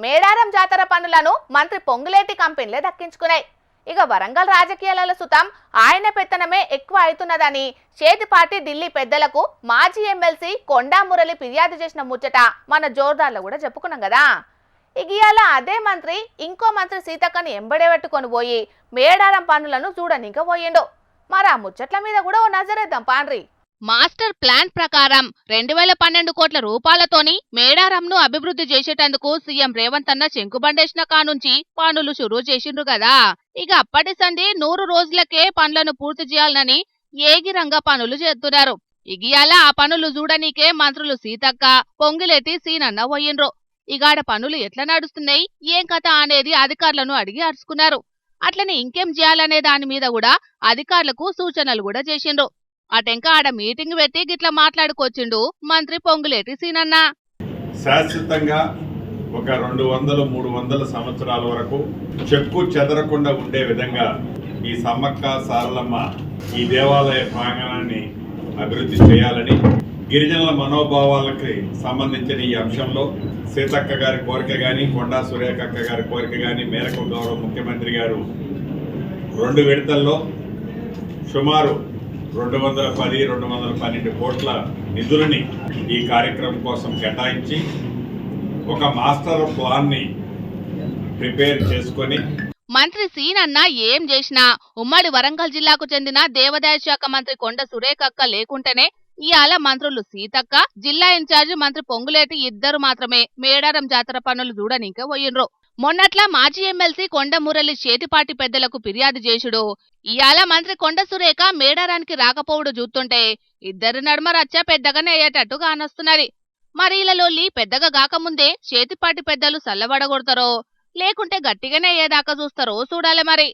మేడారం జాతర పనులను మంత్రి పొంగులేటి కంపెనీలే దక్కించుకున్నాయి. ఇక వరంగల్ రాజకీయాలలో సుతం ఆయన పెత్తనమే ఎక్కువ అవుతున్నదని చేతిపాటి ఢిల్లీ పెద్దలకు మాజీ ఎమ్మెల్సీ కొండా మురళి ఫిర్యాదు చేసిన ముచ్చట మన జోర్దార్లో కూడా చెప్పుకున్నాం కదా. ఇవాళ అదే మంత్రి ఇంకో మంత్రి సీతక్కని ఎంబడేబెట్టుకొని పోయి మేడారం పనులను చూడనిక పోయిండు. మరి ఆ ముచ్చట్ల మీద కూడా ఓ నజరేద్దాం పాండ్రి. మాస్టర్ ప్లాన్ ప్రకారం 2012 కోట్ల రూపాయలతోని మేడారంను అభివృద్ధి చేసేటందుకు సీఎం రేవంత్ అన్న శంకుబండేసిన కానుంచి పనులు షురూ చేసిండ్రు కదా. ఇక అప్పటి సంధి 100 రోజులకే పనులను పూర్తి చేయాలని ఏగిరంగా పనులు చేస్తున్నారు. ఇగియాల ఆ పనులు చూడనీకే మంత్రులు సీతక్క, పొంగులేటి సీనన్న పోయిండ్రు. ఇగాడ పనులు ఎట్లా నడుస్తున్నాయి, ఏం కథ అనేది అధికారులను అడిగి అరుచుకున్నారు. అట్లనే ఇంకేం చేయాలనే దాని మీద కూడా అధికారులకు సూచనలు కూడా చేసిండ్రు. అటెంక ఆడ మీటింగ్ పెట్టి గిట్లా మాట్లాడుకొచ్చిండు మంత్రి పొంగులేటి సీనన్న. శాశ్వతంగా ఒక 200-300 సంవత్సరాల వరకు చెక్కు చెదరకుండా ఉండే విధంగా ఈ సమ్మక్క సారలమ్మ ఈ దేవాలయ ప్రాంగణాన్ని అభివృద్ధి చేయాలని, గిరిజనుల మనోభావాలకి సంబంధించిన ఈ అంశంలో సీతక్క గారి కోరిక కానీ, కొండా సురేఖక్క గారి కోరిక కానీ మేరకు గౌరవ ముఖ్యమంత్రి గారు 2 విడతల్లో సుమారు 210-212 కోట్ల నిధులని ఈ కార్యక్రమం కోసం కేటాయించి ఒక మాస్టర్ ప్లాన్ ని ప్రిపేర్ చేసుకొని మంత్రి సీనన్న ఏం చేసినా ఉమ్మడి వరంగల్ జిల్లాకు చెందిన దేవాదాయ శాఖ మంత్రి కొండ సురేఖక్క లేకుంటేనే ఇయాల మంత్రులు సీతక్క, జిల్లా ఇన్ఛార్జి మంత్రి పొంగులేటి ఇద్దరు మాత్రమే మేడారం జాతర పనులు చూడనిక పోయిండ్రు. మొన్నట్లా మాజీ ఎమ్మెల్సీ కొండ మురళి చేతిపాటి పెద్దలకు ఫిర్యాదు చేసుడు, ఇయాల మంత్రి కొండ సురేఖ మేడారానికి రాకపోవుడు చూస్తుంటే ఇద్దరి నడుమ రచ్చ పెద్దగానే అయ్యేటట్టు కానొస్తున్నది. మరి ఇలలోల్లి పెద్దగా గాకముందే చేతిపాటి పెద్దలు సల్లబడగొడతారో లేకుంటే గట్టిగానే అయ్యేదాకా చూస్తారో చూడాలి మరి.